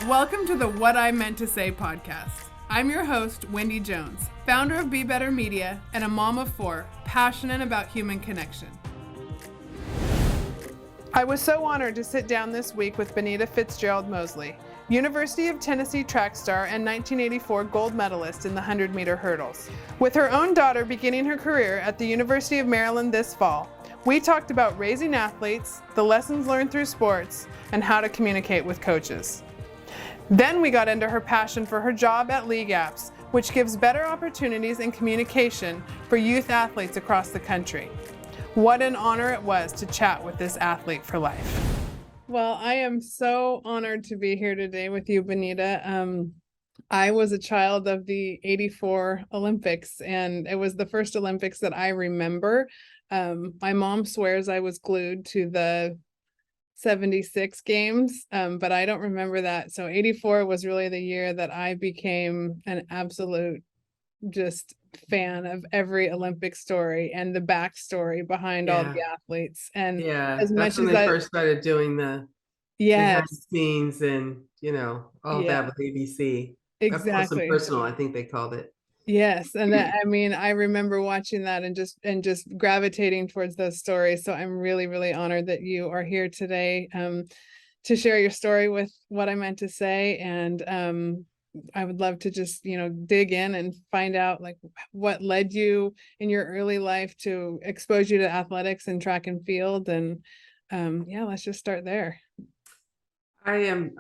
Welcome to the What I Meant to Say podcast. I'm your host, Wendy Jones, founder of Be Better Media and a mom of 4, passionate about human connection. I was so honored to sit down this week with Benita Fitzgerald Mosley, University of Tennessee track star and 1984 gold medalist in the 100-meter hurdles. With her own daughter beginning her career at the University of Maryland this fall, we talked about raising athletes, the lessons learned through sports, and how to communicate with coaches. Then we got into her passion for her job at League Apps, which gives better opportunities and communication for youth athletes across the country. What an honor it was to chat with this athlete for life. Well, I am so honored to be here today with you, Benita. I was a child of the 84 Olympics, and it was the first Olympics that I remember. My mom swears I was glued to the 76 games, but I don't remember that. So 84 was really the year that I became an absolute just fan of every Olympic story and the backstory behind all the athletes. And as that's much when as they first started doing the behind the scenes and all that with ABC. Up close and personal, I think they called it. Yes, and that, I mean, I remember watching that and just gravitating towards those stories. So I'm really, really honored that you are here today to share your story with What I Meant to Say. And I would love to just, dig in and find out like what led you in your early life to expose you to athletics and track and field. And let's just start there. I am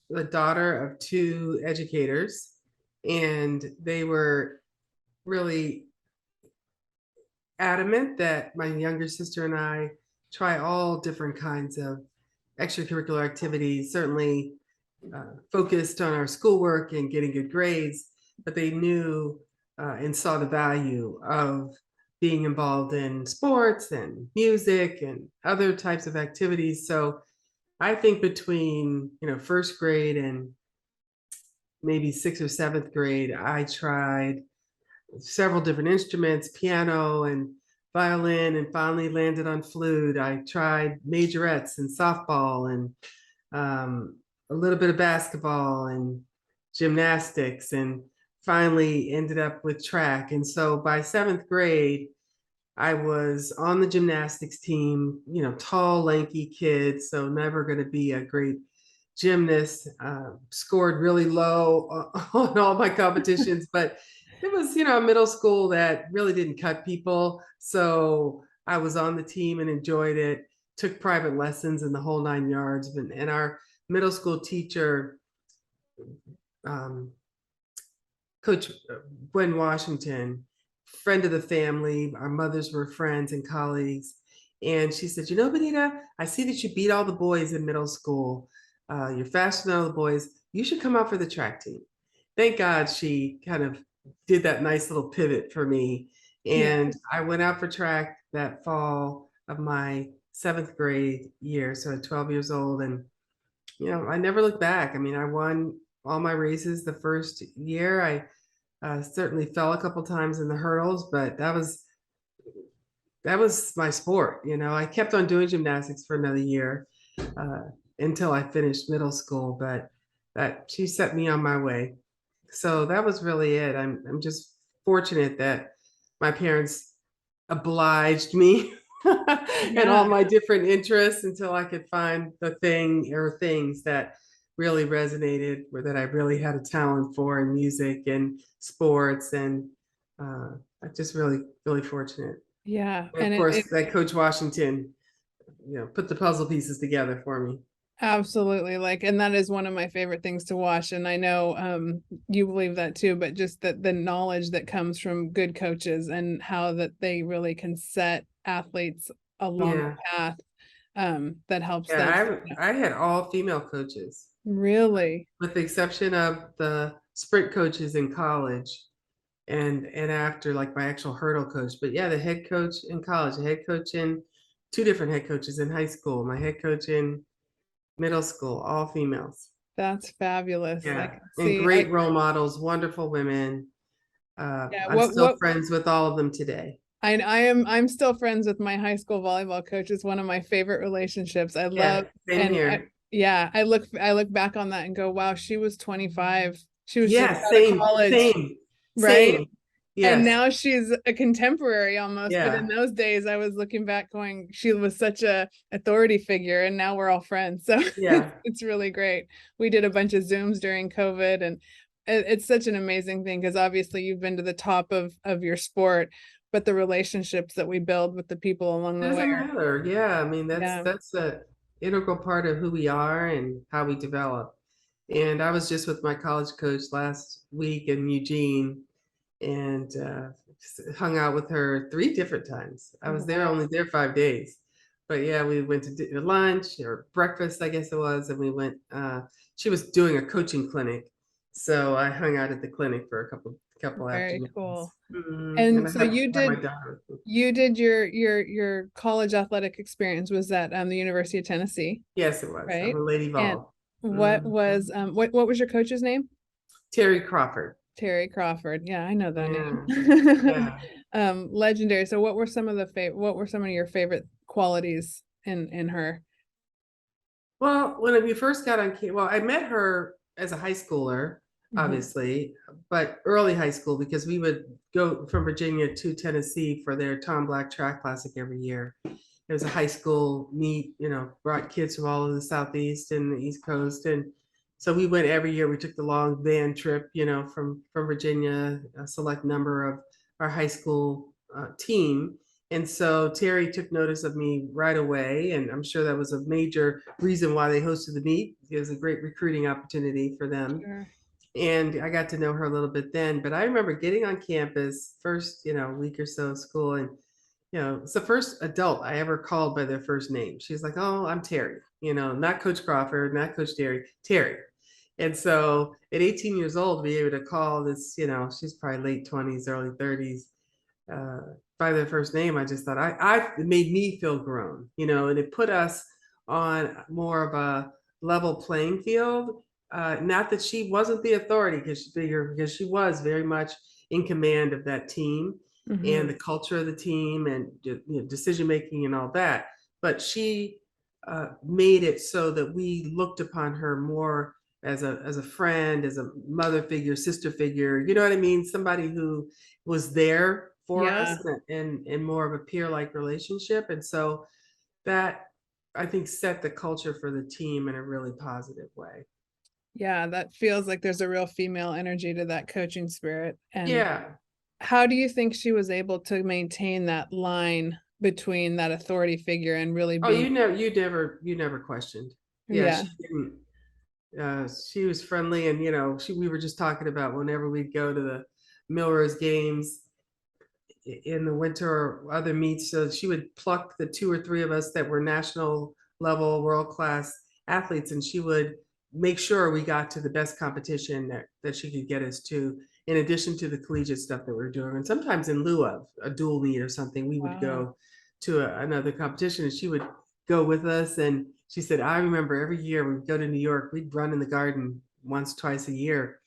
the daughter of 2 educators, and they were really adamant that my younger sister and I try all different kinds of extracurricular activities, certainly focused on our schoolwork and getting good grades, but they knew and saw the value of being involved in sports and music and other types of activities. So I think between, first grade and maybe 6th or 7th grade, I tried several different instruments, piano and violin, and finally landed on flute. I tried majorettes and softball and a little bit of basketball and gymnastics, and finally ended up with track. And so by 7th grade, I was on the gymnastics team, tall, lanky kid, so never going to be a great gymnast. Scored really low on all my competitions, but it was, a middle school that really didn't cut people. So I was on the team and enjoyed it, took private lessons in the whole 9 yards. And our middle school teacher, Coach Gwen Washington, friend of the family, our mothers were friends and colleagues. And she said, Benita, I see that you beat all the boys in middle school. You're faster than all the boys. You should come out for the track team. Thank God she kind of did that nice little pivot for me. And I went out for track that fall of my 7th grade year. So at 12 years old. And, I never looked back. I mean, I won all my races the first year. I certainly fell a couple times in the hurdles, but that was my sport. I kept on doing gymnastics for another year until I finished middle school, but that she set me on my way. So that was really it. I'm just fortunate that my parents obliged me and all my different interests until I could find the thing or things that really resonated, or that I really had a talent for, in music and sports. And I'm just really, really fortunate. Yeah. And of course, that Coach Washington, put the puzzle pieces together for me. Absolutely. And that is one of my favorite things to watch. And I know you believe that too, but just the knowledge that comes from good coaches and how that they really can set athletes along the path that helps them. I had all female coaches. Really? With the exception of the sprint coaches in college and after, like, my actual hurdle coach. But the head coach in college, the head coach in 2 different head coaches in high school, my head coach in middle school, all females. That's fabulous. And great role models, wonderful women. I'm still friends with all of them today. I'm still friends with my high school volleyball coach. It's one of my favorite relationships. I love same here. Yeah, I look back on that and go, wow, she was 25. She was just Yeah, out of same, college, same, right? same. And Yes, now she's a contemporary almost. But in yeah, those days, I was looking back going, she was such a authority figure, and now we're all friends. So yeah. it's really great. We did a bunch of Zooms during COVID, and it's such an amazing thing because obviously you've been to the top of your sport, but the relationships that we build with the people along the way Doesn't are, matter. Yeah, I mean yeah, that's a integral part of who we are and how we develop. And I was just with my college coach last week in Eugene and hung out with her 3 different times. I was there wow, only there 5 days, but yeah, we went to lunch or breakfast, I guess it was, and we went. She was doing a coaching clinic, so I hung out at the clinic for a couple very afternoons. cool. And And I so had my daughter. you did your college athletic experience was at the University of Tennessee, Yes, it was. I'm right? a Lady And Vol. what Mhm. was what was your coach's name? Terry Crawford. Terry Crawford. Yeah, I know that Yeah, name. yeah. Legendary. So what were some of the what were some of your favorite qualities in her? Well, when we first got on, well, I met her as a high schooler, Mhm. obviously, but early high school because we would go from Virginia to Tennessee for their Tom Black Track Classic every year. It was a high school meet, brought kids from all over the Southeast and the East Coast. And so we went every year. We took the long van trip, from Virginia, a select number of our high school team. And so Terry took notice of me right away. And I'm sure that was a major reason why they hosted the meet. It was a great recruiting opportunity for them. Sure. And I got to know her a little bit then. But I remember getting on campus first, week or so of school. And, it's the first adult I ever called by their first name. She's like, "Oh, I'm Terry, not Coach Crawford, not Coach Terry, Terry." And so at 18 years old, to be able to call this, she's probably late 20s, early 30s, uh, by their first name, I just thought it made me feel grown, and it put us on more of a level playing field. Not that she wasn't the authority because she was very much in command of that team and Mhm. the culture of the team and decision making and all that. But she made it so that we looked upon her more as a friend, as a mother figure, sister figure. You know what I mean? Somebody who was there for us Yeah. and more of a peer like relationship. And so that I think set the culture for the team in a really positive way. Yeah, that feels like there's a real female energy to that coaching spirit. And Yeah. how do you think she was able to maintain that line between that authority figure and really Oh, being, you never questioned. Yeah, yeah, she didn't. She was friendly, and we were just talking about whenever we'd go to the Milrose games in the winter or other meets. So she would pluck the 2 or 3 of us that were national level, world class athletes, and she would make sure we got to the best competition that she could get us to, in addition to the collegiate stuff that we were doing. And sometimes in lieu of a dual meet or something, we would wow. go to another competition, and she would go with us. And she said, I remember every year we'd go to New York, we'd run in the garden once, twice a year.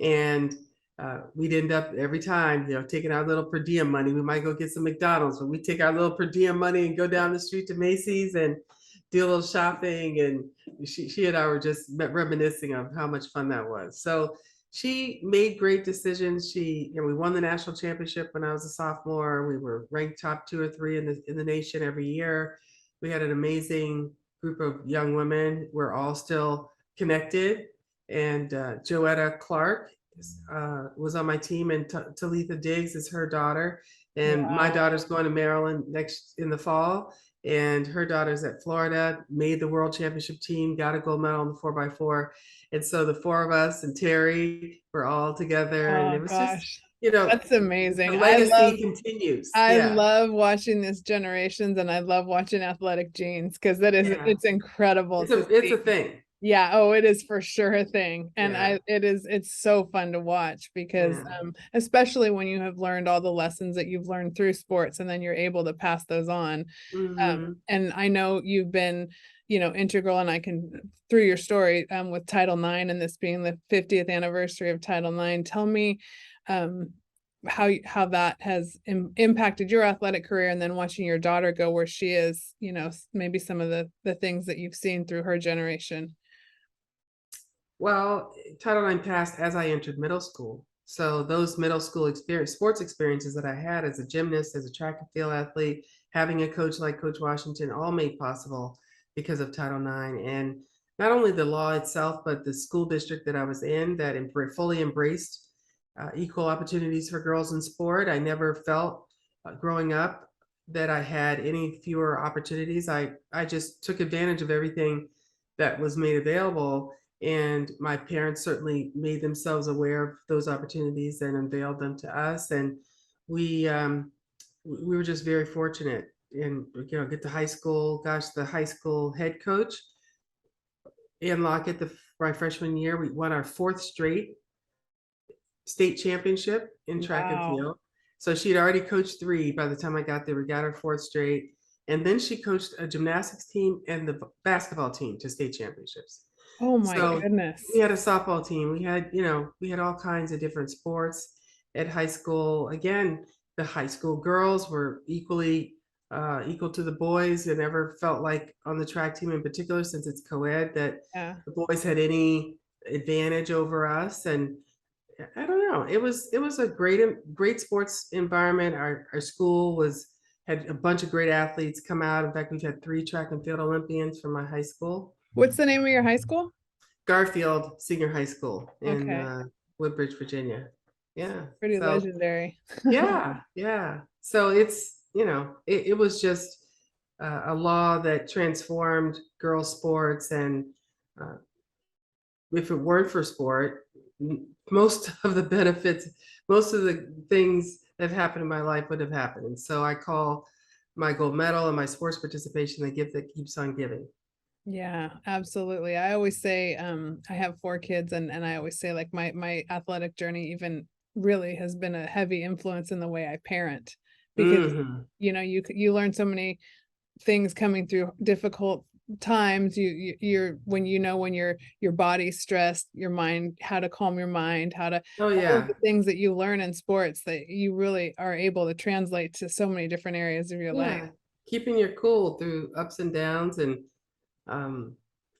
And we'd end up every time, taking our little per diem money. We might go get some McDonald's, but we take our little per diem money and go down the street to Macy's and do a little shopping. And she and I were just reminiscing of how much fun that was. So she made great decisions. We won the national championship when I was a sophomore. We were ranked top 2 or 3 in the nation every year. We had an amazing group of young women. We're all still connected. And Joetta Clark was on my team, and Talitha Diggs is her daughter. And my Wow. daughter's going to Maryland next in the fall, and her daughter's at Florida, made the world championship team, got a gold medal in the 4x4. And so the 4 of us and Terry were all together, and Oh it was just, gosh. That's the amazing. legacy continues. I Yeah, love watching this generations and I love watching athletic genes because yeah. it's incredible to It's a see. thing. Yeah, oh, it is for sure a thing. And Yeah, it's so fun to watch because yeah. especially when you have learned all the lessons that you've learned through sports and then you're able to pass those on. Hmm. And I know you've been, integral and I can through your story with Title IX and this being the 50th anniversary of Title IX, tell me how that has impacted your athletic career, and then watching your daughter go where she is, maybe some of the things that you've seen through her generation. Well, Title IX passed as I entered middle school. So those middle school sports experiences that I had as a gymnast, as a track and field athlete, having a coach like Coach Washington, all made possible because of Title IX. And not only the law itself, but the school district that I was in that fully embraced equal opportunities for girls in sport. I never felt growing up that I had any fewer opportunities. I just took advantage of everything that was made available. And my parents certainly made themselves aware of those opportunities and unveiled them to us. And we were just very fortunate. And get to high school. Gosh, the high school head coach Ann Lockett, my freshman year, we won our 4th straight state championship in track and Wow. field. So she'd already coached 3 by the time I got there. We got our 4th straight. And then she coached a gymnastics team and the basketball team to state championships. Oh my So goodness. we had a softball team. We had all kinds of different sports at high school. Again, the high school girls were equal to the boys. And never felt like on the track team in particular, since it's co-ed, that Yeah. the boys had any advantage over us. And I don't know. It was a great sports environment. Our school had a bunch of great athletes come out. In fact, we've had 3 track and field Olympians from my high school. What's the name of your high school? Garfield Senior High School in Okay. Woodbridge, Virginia. Yeah. Pretty So legendary. yeah. So it's, it was just a law that transformed girls' sports. And if it weren't for sport, most of the benefits, most of the things that have happened in my life would have happened. And so I call my gold medal and my sports participation the gift that keeps on giving. Yeah, absolutely. I always say, I have 4 kids, and I always say, like, my athletic journey even really has been a heavy influence in the way I parent, because Mhm. you learn so many things coming through difficult times. You're when your body's stressed, your mind, how to calm your mind, Oh all of yeah. the things that you learn in sports that you really are able to translate to so many different areas of your life. Yeah. Keeping your cool through ups and downs, um,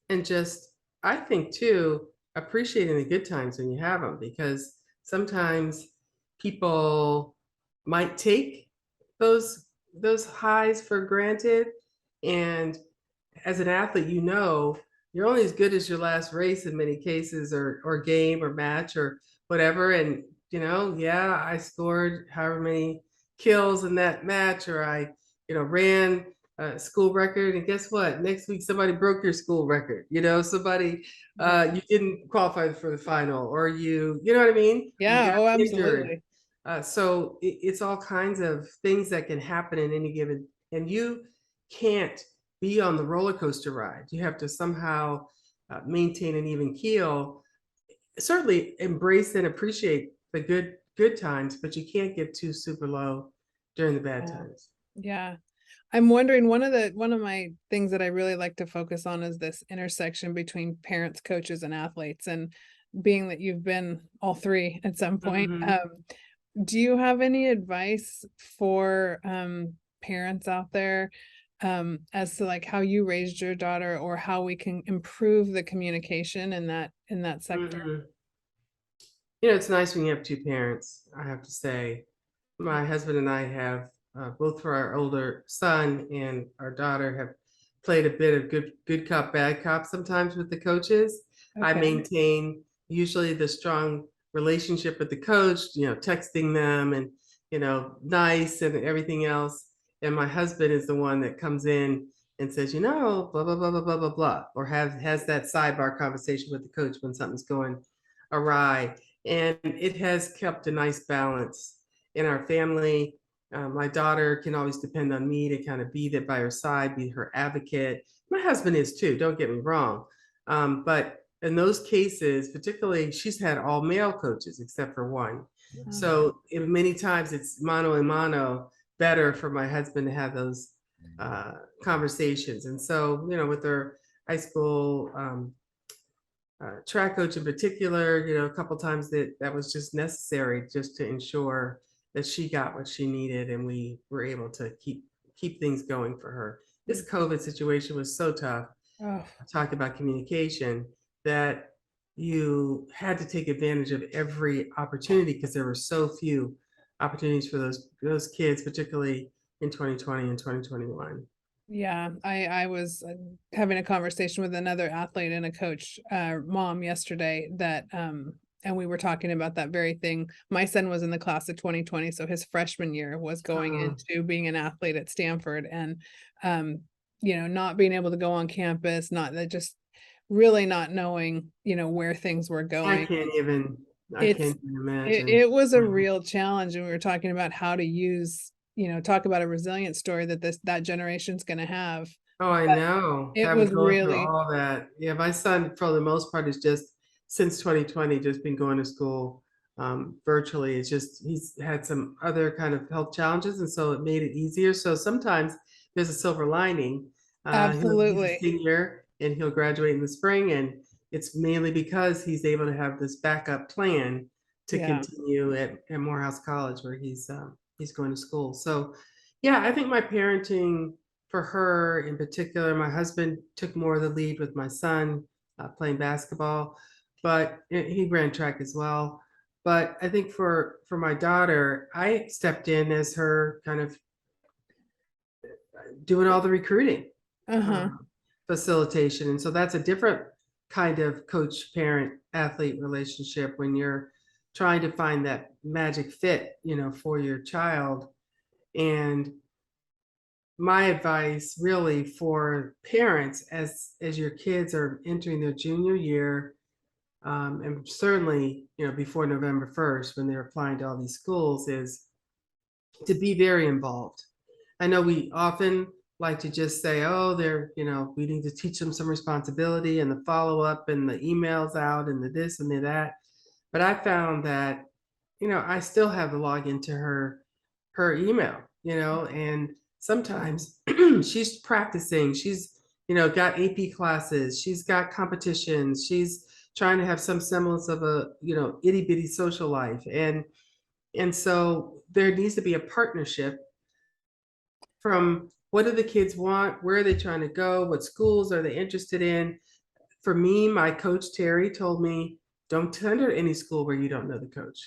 and just, I think too, appreciating the good times when you have them, because sometimes people might take those highs for granted. And as an athlete, you're only as good as your last race in many cases, or game or match or whatever. And yeah, I scored however many kills in that match, or I ran a school record, and guess what, next week somebody broke your school record. Somebody, you didn't qualify for the final, or you know what I mean, you Yeah, got oh, injured. absolutely. So it's all kinds of things that can happen in any given, and you can't be on the roller coaster ride. You have to somehow maintain an even keel. Certainly embrace and appreciate the good times, but you can't get too super low during the bad Yeah. times. Yeah. I'm wondering, one of my things that I really like to focus on is this intersection between parents, coaches, and athletes. And being that you've been all 3 at some point, Mhm. do you have any advice for parents out there, as to, like, how you raised your daughter, or how we can improve the communication in that sector? Mhm. It's nice when you have 2 parents, I have to say. My husband and I have, both for our older son and our daughter, have played a bit of good cop, bad cop sometimes with the coaches. I Okay. maintain usually the strong relationship with the coach, texting them and, nice and everything else. And my husband is the one that comes in and says, blah, blah, blah, blah, blah, blah, blah, or has that sidebar conversation with the coach when something's going awry. And it has kept a nice balance in our family. My daughter can always depend on me to kind of be there by her side, be her advocate. My husband is too, don't get me wrong. But in those cases, particularly, she's had all male coaches except for one. So many times it's mano a mano, better for my husband to have those conversations. And so, with her high school track coach in particular, a couple times that was just necessary, just to ensure that she got what she needed, and we were able to keep things going for her. This COVID situation was so tough. Oh, Talk about communication, that you had to take advantage of every opportunity because there were so few opportunities for those kids, particularly in 2020 and 2021. yeah. I was having a conversation with another athlete and a coach, mom yesterday that, and we were talking about that very thing. My son was in the class of 2020, so his freshman year was going into being an athlete at Stanford, and, not being able to go on campus, not that just really not knowing, where things were I going. can't even, I It's can't even it, imagine. it was a real challenge, and we were talking about how to use, talk about a resilient story that that generation's going to have. Oh, I But know. it Having was gone through really all that. Yeah, my son, for the most part, is just since 2020, just been going to school virtually. It's just he's had some other kind of health challenges, and so it made it easier. So sometimes there's a silver lining. He's a absolutely. senior, and he'll graduate in the spring, and it's mainly because he's able to have this backup plan to Yeah. continue at Morehouse College, where he's going to school. So, yeah, I think my parenting for her in particular, my husband took more of the lead with my son playing basketball, but he ran track as well. But I think for my daughter, I stepped in as her kind of doing all the recruiting Uh-huh. facilitation, and so that's a different kind of coach parent athlete relationship when you're trying to find that magic fit, for your child. And my advice really for parents as your kids are entering their junior year, and certainly before November 1st when they're applying to all these schools, is to be very involved. I know we often like to just say, oh, we need to teach them some responsibility and the follow-up and the emails out and the this and the that. But I found that I still have the login to her email, and sometimes she's practicing. She's, got AP classes. She's got competitions. She's trying to have some semblance of a, itty bitty social life. And so there needs to be a partnership from what do the kids want? Where are they trying to go? What schools are they interested in? For me, my coach, Terri, told me, don't tender any school where you don't know the coach.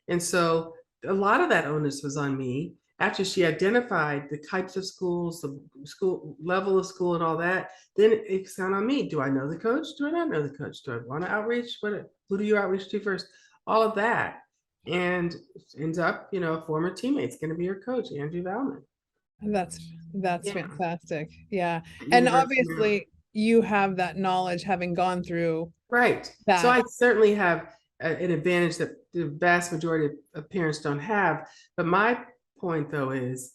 And so a lot of that onus was on me after she identified the types of schools, the school level of school and all that. Then it's on me. Do I know the coach? Do I not know the coach? Do I want to outreach? Who do you outreach to first? All of that. And ends up, a former teammate's going to be your coach, Andrew Valman. That's Yeah. fantastic. Yeah. And University. obviously you have that knowledge having gone through Right. So that. I certainly have an advantage that the vast majority of parents don't have. But my point, though, is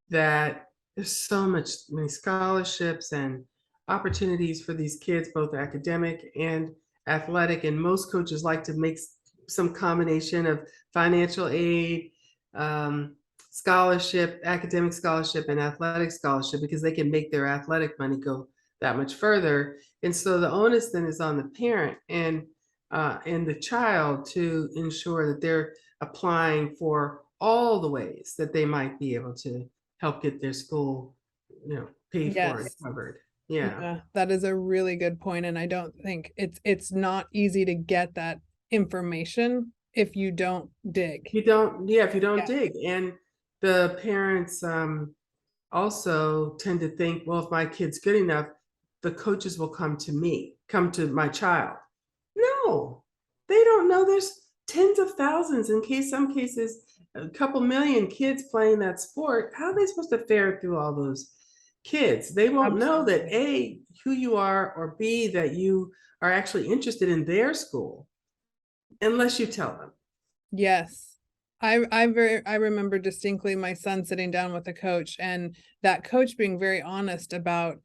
that there's so many scholarships and opportunities for these kids, both academic and athletic. And most coaches like to make some combination of financial aid, scholarship, academic scholarship, and athletic scholarship because they can make their athletic money go that much further. And so the onus then is on the parent and the child to ensure that they're applying for all the ways that they might be able to help get their school, paid for and Yes. covered. Yeah. Yeah, that is a really good point, and I don't think it's not easy to get that information if you don't dig. If you don't Yeah, dig. And the parents also tend to think, well, if my kid's good enough, the coaches will come to my child. No, they don't know there's tens of thousands, some cases, a couple million kids playing that sport. How are they supposed to fare through all those kids? They won't know that absolutely. A, who you are, or B, that you are actually interested in their school unless you tell them. Yes. I remember distinctly my son sitting down with a coach and that coach being very honest about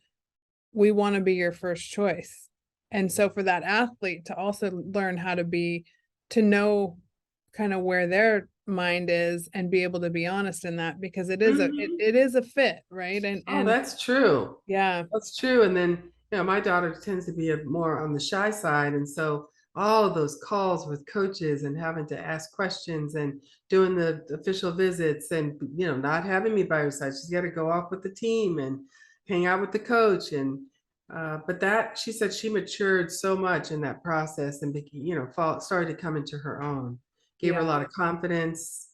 we want to be your first choice. And so for that athlete to also learn how to know kind of where their mind is and be able to be honest in that because Mhm. it is a fit, right? Oh, And that's true. yeah, That's true. And then, my daughter tends to be more on the shy side. And so all of those calls with coaches and having to ask questions and doing the official visits and, not having me by her side. She's got to go off with the team and hang out with the coach. And, but that, she said she matured so much in that process and, started to come into her own, gave her a Yeah. lot of confidence,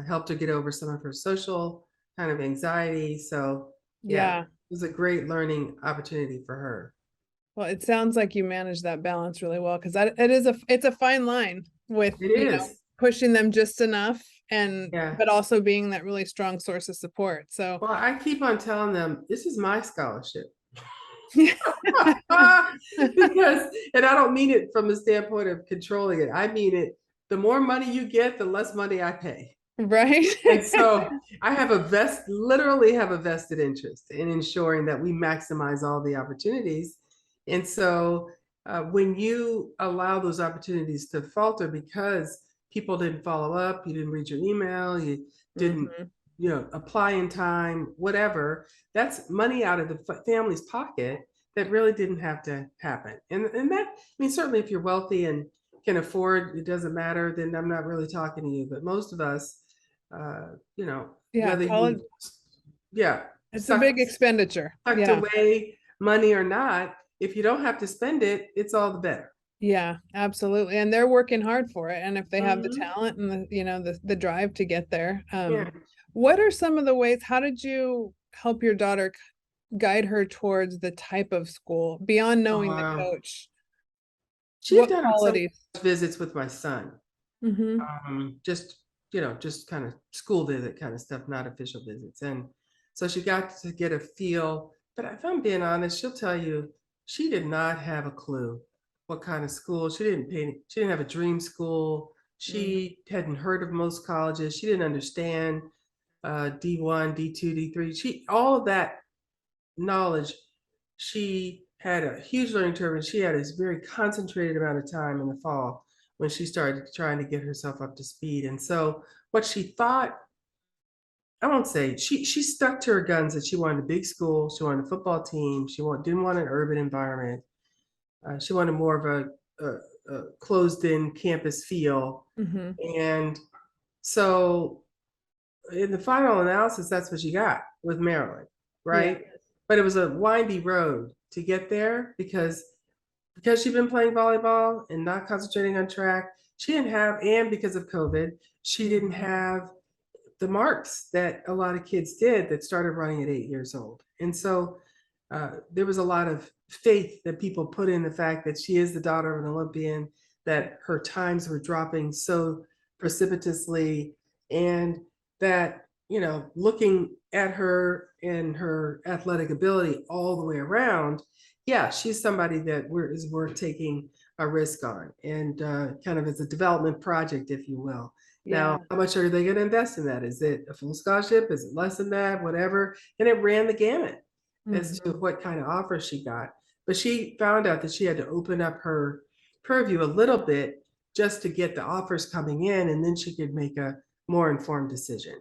helped her get over some of her social kind of anxiety. So yeah, Yeah. it was a great learning opportunity for her. Well, it sounds like you manage that balance really well, because it's a fine line with, It is. pushing them just enough and Yeah. but also being that really strong source of support. So Well, I keep on telling them this is my scholarship. yeah. Because, and I don't mean it from the standpoint of controlling it. I mean it, the more money you get, the less money I pay. Right. And so I have literally have a vested interest in ensuring that we maximize all the opportunities. And so when you allow those opportunities to falter because people didn't follow up, you didn't read your email, you didn't, Mhm. apply in time, whatever, that's money out of the family's pocket that really didn't have to happen. And that, I mean, certainly if you're wealthy and can afford, it doesn't matter, then I'm not really talking to you. But most of us, Yeah, whether college, you, yeah, it's a big sucked, expenditure. sucked Yeah. away money or not, if you don't have to spend it, it's all the better. Yeah, absolutely. And they're working hard for it. And if they have the Mhm. talent and the drive to get there. Yeah. What are some of the ways, how did you help your daughter guide her towards the type of school beyond Oh, knowing the wow. coach? She had What done some qualities? visits with my son. Mm-hmm. Just, just kind of school visit kind of stuff, not official visits. And so she got to get a feel, but if I'm being honest, she'll tell you she did not have a clue what kind of school. She didn't have a dream school. She hadn't heard of most colleges. She didn't understand D1, D2, D3. All of that knowledge, she had a huge learning curve and she had a very concentrated amount of time in the fall when she started trying to get herself up to speed. And so what she thought, I won't say, she stuck to her guns that she wanted a big school, she wanted a football team, didn't want an urban environment. She wanted more of a closed in campus feel. Mm-hmm. And so in the final analysis, that's what you got with Maryland, Yeah. right? But it was a windy road to get there because she'd been playing volleyball and not concentrating on track. She didn't have, and because of COVID, she didn't have the marks that a lot of kids did that started running at 8 years old. And so there was a lot of faith that people put in the fact that she is the daughter of an Olympian, that her times were dropping so precipitously, and that, looking at her and her athletic ability all the way around, yeah, she's somebody that is worth taking a risk on, and kind of as a development project, if you will. Yeah. Now, how much are they going to invest in that? Is it a full scholarship? Is it less than that? Whatever. And it ran the gamut as to Mm-hmm. what kind of offer she got. But she found out that she had to open up her purview a little bit just to get the offers coming in, and then she could make a more informed decision.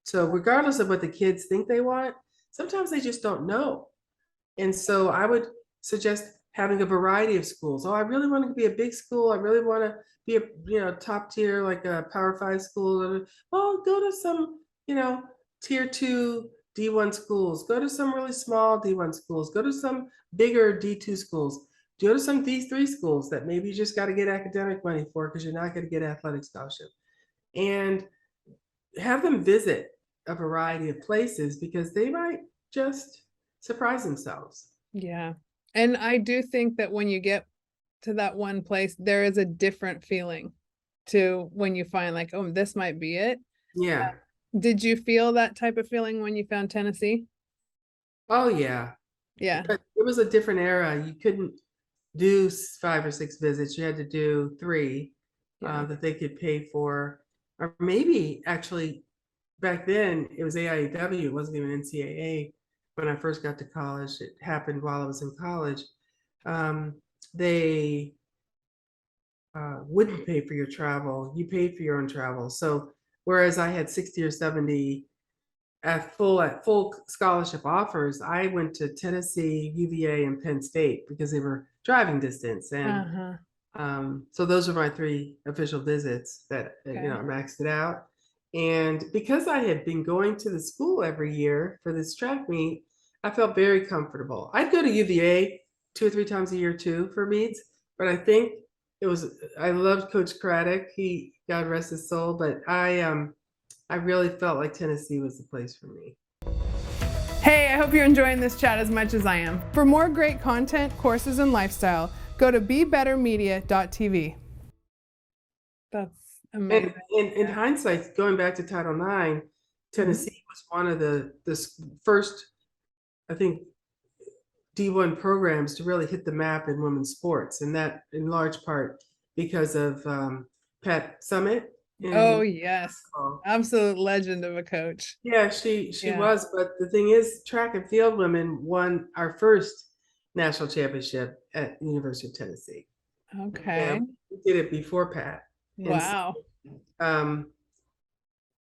So regardless of what the kids think they want, sometimes they just don't know. And so I would suggest having a variety of schools. Oh, I really want to be a big school. I really want to be a top tier, like a Power 5 school. Well, go to some, tier 2 D1 schools. Go to some really small D1 schools. Go to some bigger D2 schools. Go to some D3 schools that maybe you just got to get academic money for because you're not going to get athletic scholarship. And have them visit a variety of places because they might just surprise themselves. Yeah. And I do think that when you get to that one place, there is a different feeling to when you find like, oh, this might be it. Yeah. Did you feel that type of feeling when you found Tennessee? Oh, yeah. Yeah. But it was a different era. You couldn't do 5 or 6 visits. You had to do 3 Yeah. that they could pay for. Or maybe actually back then it was AIAW. It wasn't even NCAA when I first got to college. It happened while I was in college. They wouldn't pay for your travel. You paid for your own travel. So whereas I had 60 or 70 at full scholarship offers, I went to Tennessee, UVA, and Penn State because they were driving distance. And Uh-huh. So those are my 3 official visits that, Okay. I maxed it out. And because I had been going to the school every year for this track meet, I felt very comfortable. I'd go to UVA 2 or 3 times a year too for meets, but I think I loved Coach Craddock. He, God rest his soul, but I really felt like Tennessee was the place for me. Hey, I hope you're enjoying this chat as much as I am. For more great content, courses, and lifestyle, go to bebettermedia.tv. That's amazing. And in hindsight, going back to Title IX, Tennessee was one of the first, I think, D1 programs to really hit the map in women's sports, and that in large part because of Pat Summit. Oh yes, basketball. absolute legend of a coach. Yeah, she Yeah. was. But the thing is, track and field women won our first national championship at University of Tennessee. Okay. And we did it before Pat. Wow. And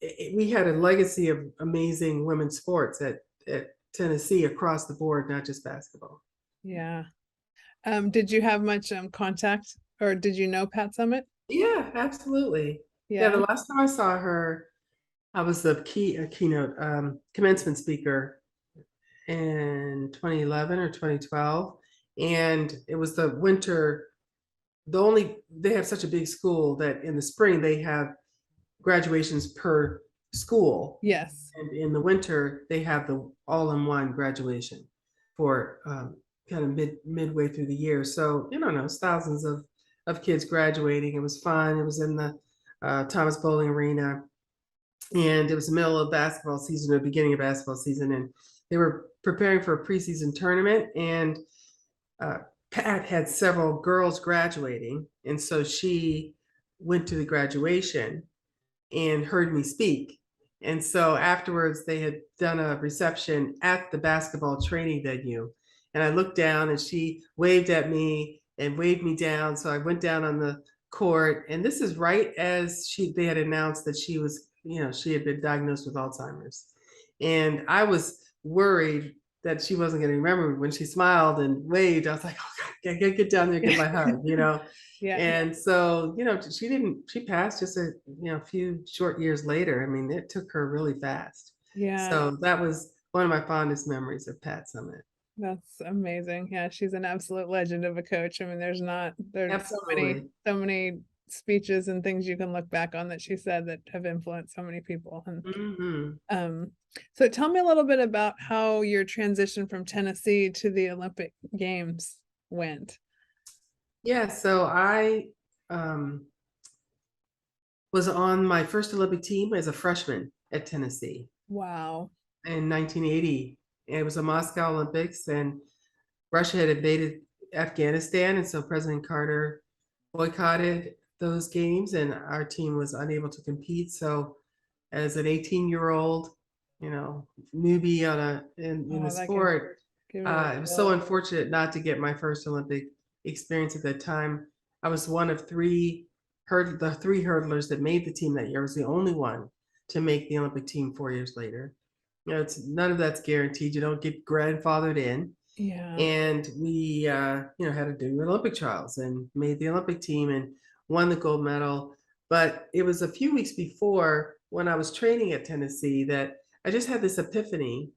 so, we had a legacy of amazing women's sports at Tennessee across the board, not just basketball. Yeah. Did you have much contact, or did you know Pat Summit? Yeah, absolutely. Yeah. The last time I saw her, I was the keynote commencement speaker in 2011 or 2012, and it was the winter. They have such a big school that in the spring they have graduations per school. Yes. And in the winter, they have the all-in-one graduation for kind of midway through the year. So, it's thousands of kids graduating. It was fun. It was in the Thomas Bowling Arena. And it was the middle of basketball season, or beginning of basketball season. And they were preparing for a preseason tournament. And Pat had several girls graduating. And so she went to the graduation and heard me speak. And so afterwards, they had done a reception at the basketball training venue. And I looked down and she waved at me and waved me down. So I went down on the court. And this is right as they had announced that she was, she had been diagnosed with Alzheimer's. And I was worried that she wasn't going to remember me. When she smiled and waved, I was like, oh, God, get down there, get my hug, Yeah. And so, she passed just a few short years later. I mean, it took her really fast. Yeah. So that was one of my fondest memories of Pat Summit. That's amazing. Yeah, she's an absolute legend of a coach. I mean, there's Absolutely. so many speeches and things you can look back on that she said that have influenced so many people. And so tell me a little bit about how your transition from Tennessee to the Olympic Games went. Yeah, so I was on my first Olympic team as a freshman at Tennessee. Wow. In 1980. It was a Moscow Olympics, and Russia had invaded Afghanistan, and so President Carter boycotted those games, and our team was unable to compete. So as an 18-year-old, newbie in the sport, it was so unfortunate not to get my first Olympic experience at that time. I was one of the three hurdlers that made the team that year. I was the only one to make the Olympic team 4 years later. It's none of that's guaranteed. You don't get grandfathered in. Yeah. And we, had to do Olympic trials and made the Olympic team and won the gold medal. But it was a few weeks before, when I was training at Tennessee, that I just had this epiphany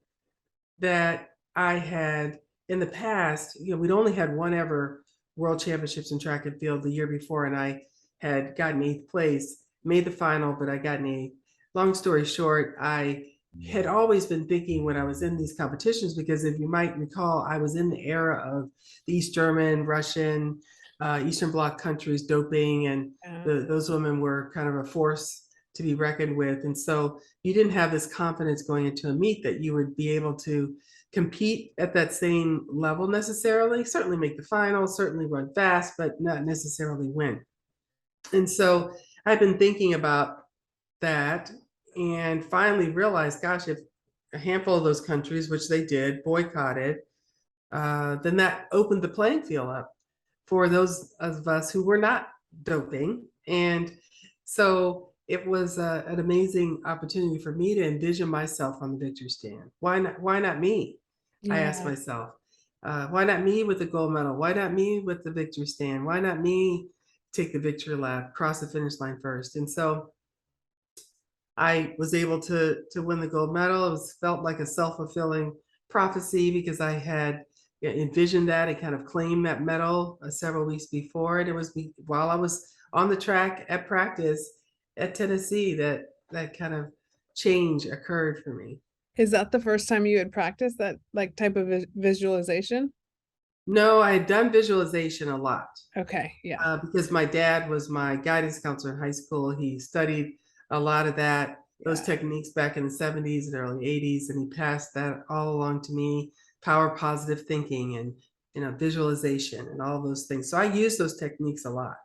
that I had in the past. We'd only had one ever world championships in track and field the year before, and I had gotten 8th place, made the final, but I got an 8th. Long story short, I had always been thinking when I was in these competitions, because if you might recall, I was in the era of the East German, Russian, Eastern Bloc countries doping, and those women were kind of a force to be reckoned with. And so you didn't have this confidence going into a meet that you would be able to compete at that same level necessarily. Certainly make the final, certainly run fast, but not necessarily win. And so I've been thinking about that, and finally realized, gosh, if a handful of those countries, which they did, boycotted, then that opened the playing field up for those of us who were not doping. And so it was an amazing opportunity for me to envision myself on the victory stand. Why not me? I asked myself. Why not me with the gold medal? Why not me with the victory stand? Why not me take the victory lap, cross the finish line first? And so I was able to win the gold medal. It was felt like a self-fulfilling prophecy because I had envisioned that and kind of claimed that medal several weeks before. And it was while I was on the track at practice at Tenneesee that kind of change occurred for me. Is that the first time you had practiced that like type of visualization? No, I had done visualization a lot. Okay, yeah. Because my dad was my guidance counselor in high school. He studied a lot of those Yeah. techniques back in the 70s and early 80s, and he passed that all along to me, power positive thinking and visualization and all those things. So I use those techniques a lot.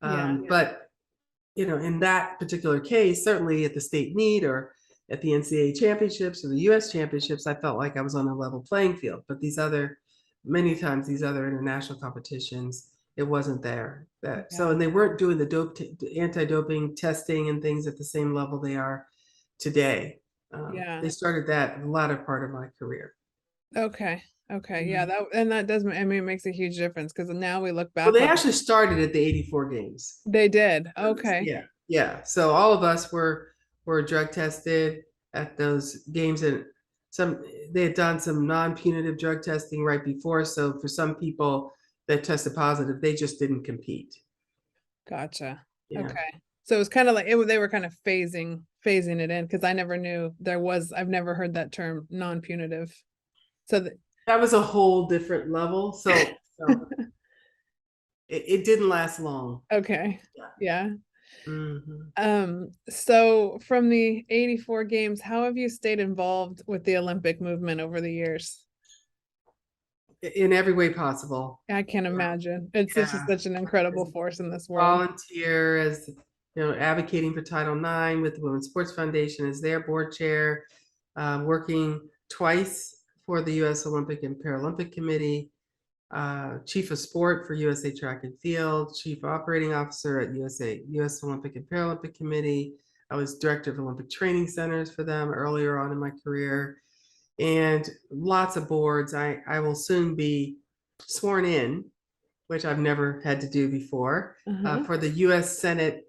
Yeah. But in that particular case, certainly at the state meet or at the NCAA championships or the US championships, I felt like I was on a level playing field. But many times these other international competitions, it wasn't there. And they weren't doing the anti-doping testing and things at the same level they are today. Yeah. They started that in the latter part of my career. Okay. Okay. Yeah. That does, I mean, it makes a huge difference because now we look back. Well, they actually started at the 84 games. They did. Okay. Yeah. Yeah. So all of us were drug tested at those games, and they had done some non-punitive drug testing right before. So for some people that tested positive, they just didn't compete. Gotcha. Yeah. Okay. So it was kind of like they were kind of phasing it in because I never knew I've never heard that term non-punitive. So that was a whole different level. So it didn't last long. Okay. Yeah. Mm-hmm. So from the 84 games, how have you stayed involved with the Olympic movement over the years? In every way possible. I can't imagine. It's just such an incredible force in this world. Volunteer as advocating for Title IX with the Women's Sports Foundation as their board chair, working twice for the U.S. Olympic and Paralympic Committee, chief of sport for USA Track and Field, chief operating officer at U.S. Olympic and Paralympic Committee. I was director of Olympic training centers for them earlier on in my career, and lots of boards. I will soon be sworn in, which I've never had to do before, for the U.S. Senate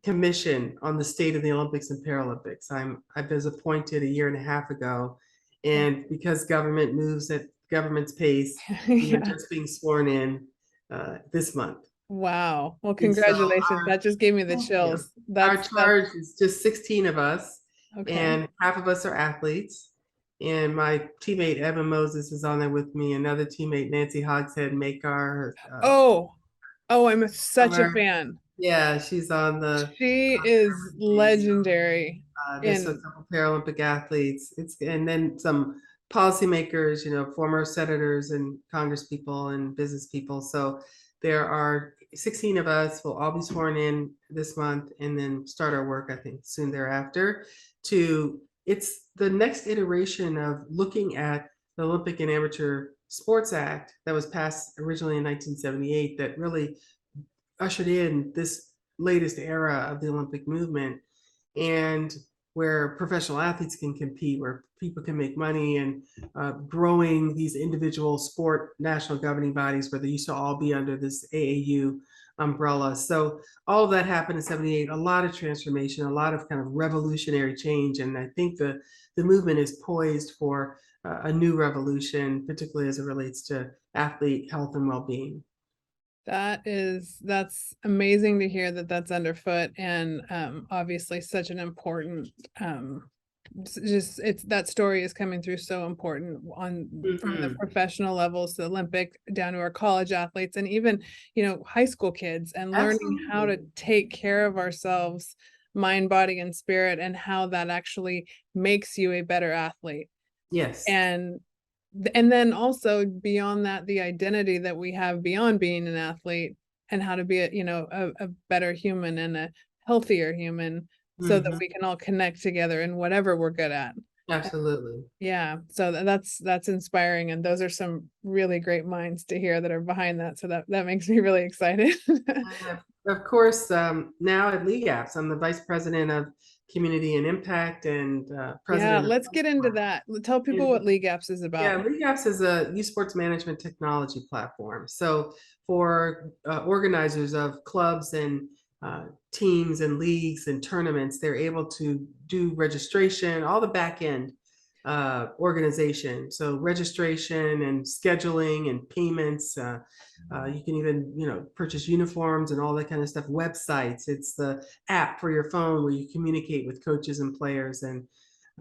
Commission on the state of the Olympics and Paralympics. I was appointed a year and a half ago, and because government moves at government's pace, I'm just being sworn in this month. Wow. Well, congratulations. That just gave me the chills. Our charge is just 16 of us, okay. And half of us are athletes. And my teammate Evan Moses is on there with me. Another teammate, Nancy Hogshead Makar. I'm such a fan. Yeah, she's on the. She is legendary. There's a couple Paralympic athletes. And then some policymakers, former senators and congresspeople and business people. So there are 16 of us. We'll all be sworn in this month and then start our work, I think, soon thereafter. It's the next iteration of looking at the Olympic and Amateur Sports Act that was passed originally in 1978 that really ushered in this latest era of the Olympic movement, and where professional athletes can compete, where people can make money, and growing these individual sport national governing bodies where they used to all be under this AAU umbrella. So all of that happened in 78, a lot of transformation, a lot of kind of revolutionary change. And I think the movement is poised for a new revolution, particularly as it relates to athlete health and well-being. That's amazing to hear that that's underfoot, and obviously such an important that story is coming through so important from the professional levels to the Olympic down to our college athletes and even high school kids, and learning how to take care of ourselves, mind, body, and spirit, and how that actually makes you a better athlete. Yes. And then also beyond that, the identity that we have beyond being an athlete, and how to be a better human and a healthier human, so that we can all connect together in whatever we're good at. Absolutely. Yeah. So that's inspiring. And those are some really great minds to hear that are behind that. So that makes me really excited. Of course, now at League Apps, I'm the vice president of community and impact and Yeah, president of let's get into that. Tell people what League Apps is yeah, about. League Apps is a youth sports management technology platform. So for organizers of clubs and teams and leagues and tournaments, they're able to do registration, all the back end organization. So registration and scheduling and payments. You can even, purchase uniforms and all that kind of stuff. Websites. It's the app for your phone where you communicate with coaches and players and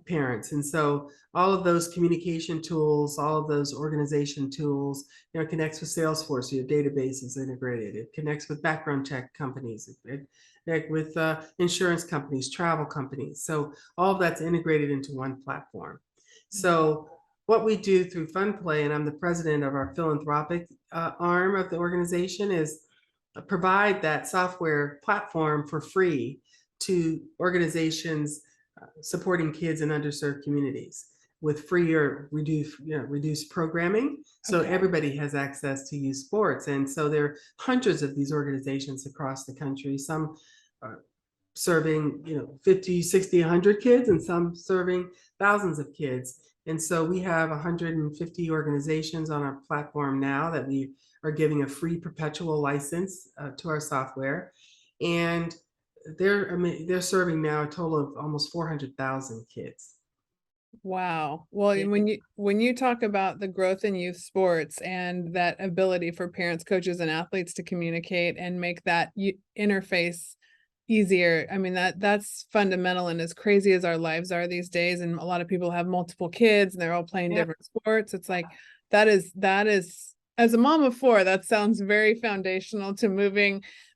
parents. And so all of those communication tools, all of those organization tools, it connects with Salesforce, so your database is integrated. It connects with background check companies, it connects with insurance companies, travel companies. So all of that's integrated into one platform. So what we do through Fun Play, and I'm the president of our philanthropic arm of the organization, is provide that software platform for free to organizations supporting kids in underserved communities with free or reduced programming. So everybody has access to youth sports. And so there are hundreds of these organizations across the country, some serving 50, 60, 100 kids, and some serving thousands of kids. And so we have 150 organizations on our platform now that we are giving a free perpetual license to our software. And they're serving now a total of almost 400,000 kids. Wow. Well, and when you talk about the growth in youth sports and that ability for parents, coaches, and athletes to communicate and make that interface easier, I mean, that's fundamental. And as crazy as our lives are these days, and a lot of people have multiple kids and they're all playing different sports, it's like that is as a mom of four, that sounds very foundational to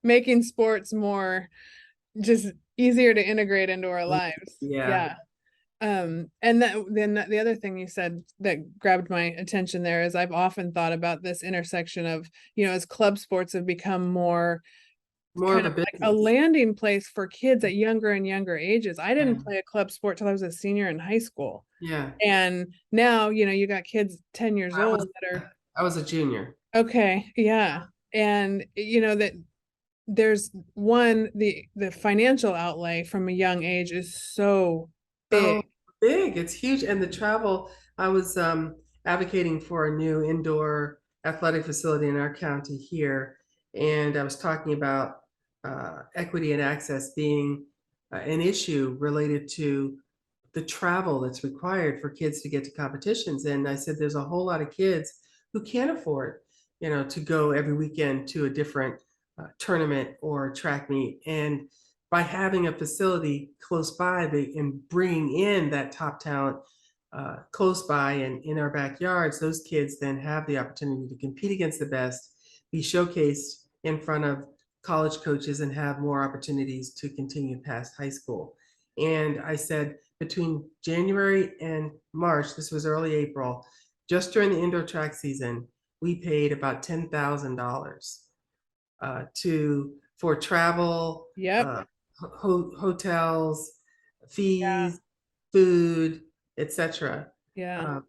making sports more just easier to integrate into our lives. Yeah. And then the other thing you said that grabbed my attention there is I've often thought about this intersection of, as club sports have become more of a like a landing place for kids at younger and younger ages. I didn't play a club sport till I was a senior in high school. Yeah. And now, you got kids 10 years old that are. I was a junior. Okay. Yeah. And that there's the financial outlay from a young age is so big. Big. It's huge. And the travel, I was advocating for a new indoor athletic facility in our county here. And I was talking about equity and access being an issue related to the travel that's required for kids to get to competitions. And I said, there's a whole lot of kids who can't afford, to go every weekend to a different tournament or track meet. And by having a facility close by, they can bring in that top talent close by and in our backyards. Those kids then have the opportunity to compete against the best, be showcased in front of college coaches, and have more opportunities to continue past high school. And I said, between January and March, this was early April, just during the indoor track season, we paid about $10,000 for travel, hotels, fees, food, etc. Yeah.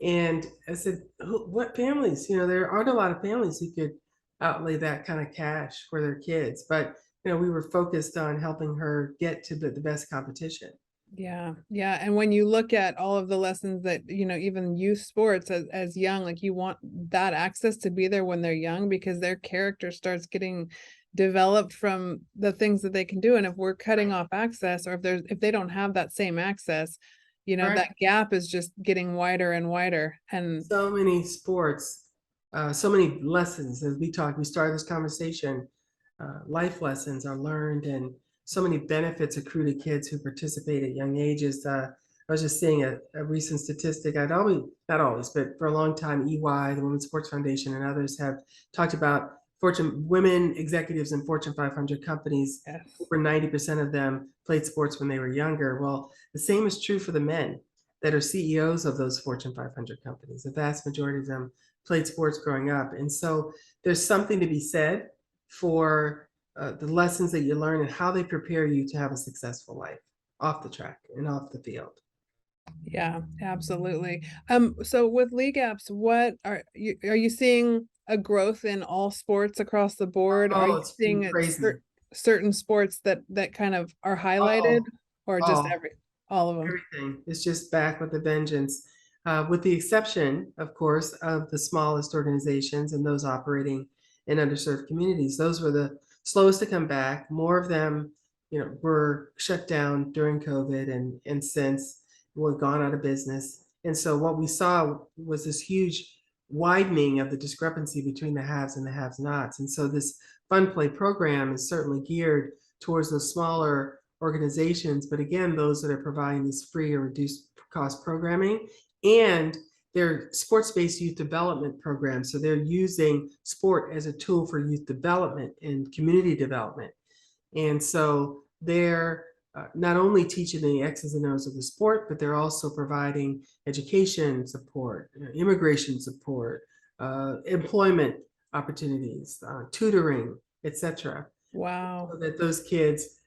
And I said, what families? There aren't a lot of families who could outlay that kind of cash for their kids. But we were focused on helping her get to the best competition. Yeah. And when you look at all of the lessons that, even youth sports as young, like you want that access to be there when they're young, because their character starts getting developed from the things that they can do. And if we're cutting off access, or if they don't have that same access, that gap is just getting wider and wider. And so many sports, so many lessons, as we started this conversation, life lessons are learned, and so many benefits accrue to kids who participate at young ages. I was just seeing a recent statistic. Not always, but for a long time, EY, the Women's Sports Foundation, and others have talked about women executives in Fortune 500 companies. yes. Over 90% of them played sports when they were younger. Well, the same is true for the men that are CEOs of those Fortune 500 companies. The vast majority of them played sports growing up. And so there's something to be said for the lessons that you learn and how they prepare you to have a successful life off the track and off the field. Yeah, absolutely. So with League Apps, what are you seeing a growth in all sports across the board? Are you seeing certain sports that kind of are highlighted? or just all. all of them? Everything is just back with a vengeance, with the exception, of course, of the smallest organizations and those operating in underserved communities. Those were the slowest to come back. More of them, were shut down during COVID and since were gone out of business. And so what we saw was this huge widening of the discrepancy between the haves and the have-nots. And so this Fund Play program is certainly geared towards those smaller organizations, but again, those that are providing this free or reduced cost programming, and they're sports-based youth development programs. So they're using sport as a tool for youth development and community development. And so they're not only teaching the X's and O's of the sport, but they're also providing education support, immigration support, employment opportunities, tutoring, etc. Wow. So that those kids,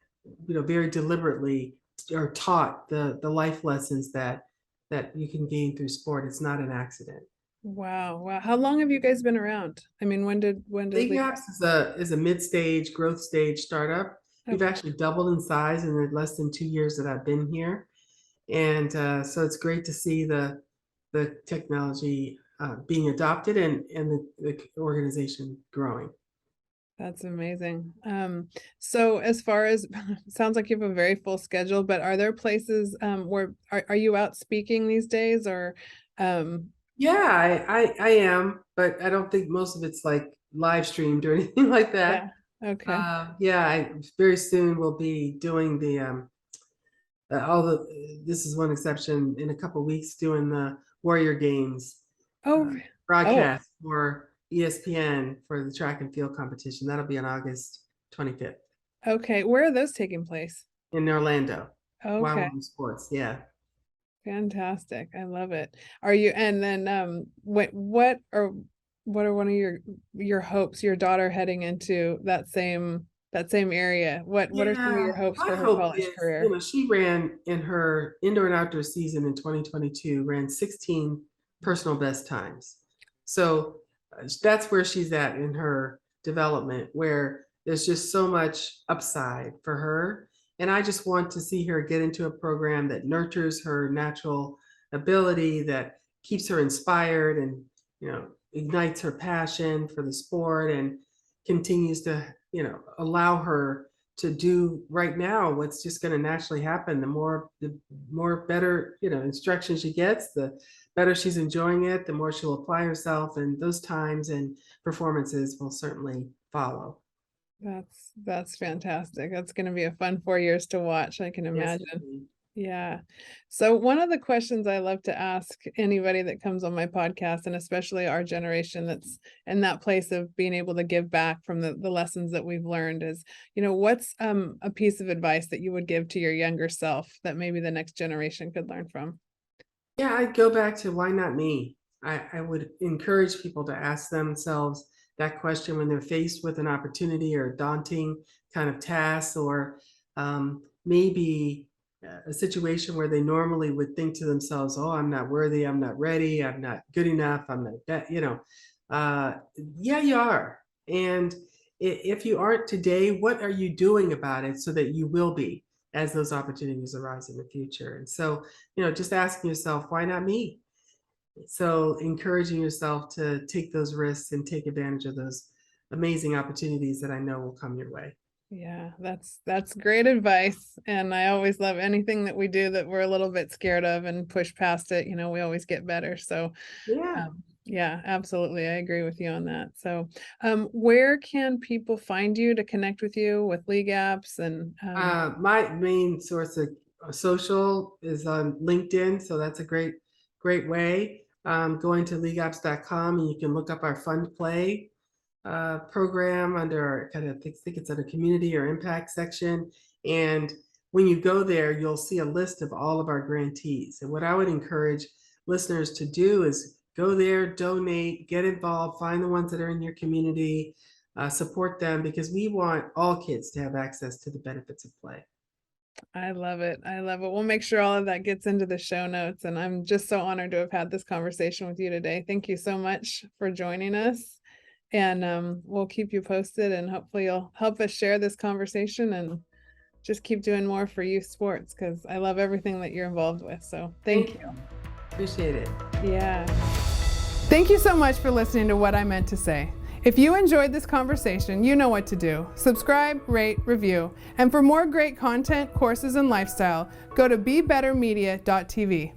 very deliberately are taught the life lessons that you can gain through sport. It's not an accident. Wow. Wow. How long have you guys been around? I mean, when did League League Apps is a mid-stage growth stage startup. We've Okay. actually doubled in size in the less than 2 years that I've been here. And so it's great to see the technology being adopted and the organization growing. That's amazing. So as far as sounds like you have a very full schedule, but are there places where are you out speaking these days or Yeah, I am, but I don't think most of it's like live streamed or anything like yeah. that. Okay. Yeah, I very soon will be doing the all the this is one exception in a couple weeks doing the Warrior Games uh, Oh, oh, broadcast for ESPN for the track and field competition. That'll be on August 25th okay. Where are those taking place? in Orlando. Wild Okay. Women Sports, yeah. Fantastic. I love it. Are you and then what are one of your hopes, your daughter heading into that same area? What are some of Yeah, your hopes my for her hope college is, career? she ran in her indoor and outdoor season in 2022, ran 16 personal best times. So that's where she's at in her development, where there's just so much upside for her. And I just want to see her get into a program that nurtures her natural ability, that keeps her inspired and, ignites her passion for the sport and continues to, allow her to do right now what's just going to naturally happen. The more better, instruction she gets, the better she's enjoying it, the more she'll apply herself, and those times and performances will certainly follow. That's fantastic. That's going to be a fun 4 years to watch. I can Yes, imagine. indeed. Yeah. So one of the questions I love to ask anybody that comes on my podcast, and especially our generation that's in that place of being able to give back from the lessons that we've learned is, what's a piece of advice that you would give to your younger self that maybe the next generation could learn from? Yeah, I'd go back to why not me? I would encourage people to ask themselves that question when they're faced with an opportunity or a daunting kind of task, or maybe a situation where they normally would think to themselves, oh, I'm not worthy, I'm not ready, I'm not good enough, I'm not that, yeah, you are. And if you aren't today, what are you doing about it so that you will be as those opportunities arise in the future? And so, just asking yourself, why not me? So encouraging yourself to take those risks and take advantage of those amazing opportunities that I know will come your way. Yeah, that's great advice. And I always love anything that we do that we're a little bit scared of and push past it, we always get better. So Yeah. yeah, absolutely. I agree with you on that. So where can people find you to connect with you with League Apps and My main source of social is on LinkedIn, so that's a great way. Going to leagueapps.com and you can look up our Fund Play program under our kind of think it's under community or impact section. And when you go there, you'll see a list of all of our grantees. And what I would encourage listeners to do is go there, donate, get involved, find the ones that are in your community, support them, because we want all kids to have access to the benefits of play. I love it. I love it. We'll make sure all of that gets into the show notes. And I'm just so honored to have had this conversation with you today. Thank you so much for joining us. And we'll keep you posted and hopefully you'll help us share this conversation and just keep doing more for youth sports because I love everything that you're involved with. So thank you. Appreciate it. Yeah. Thank you so much for listening to What I Meant to Say. If you enjoyed this conversation, you know what to do. Subscribe, rate, review. And for more great content, courses, and lifestyle, go to BeBetterMedia.tv.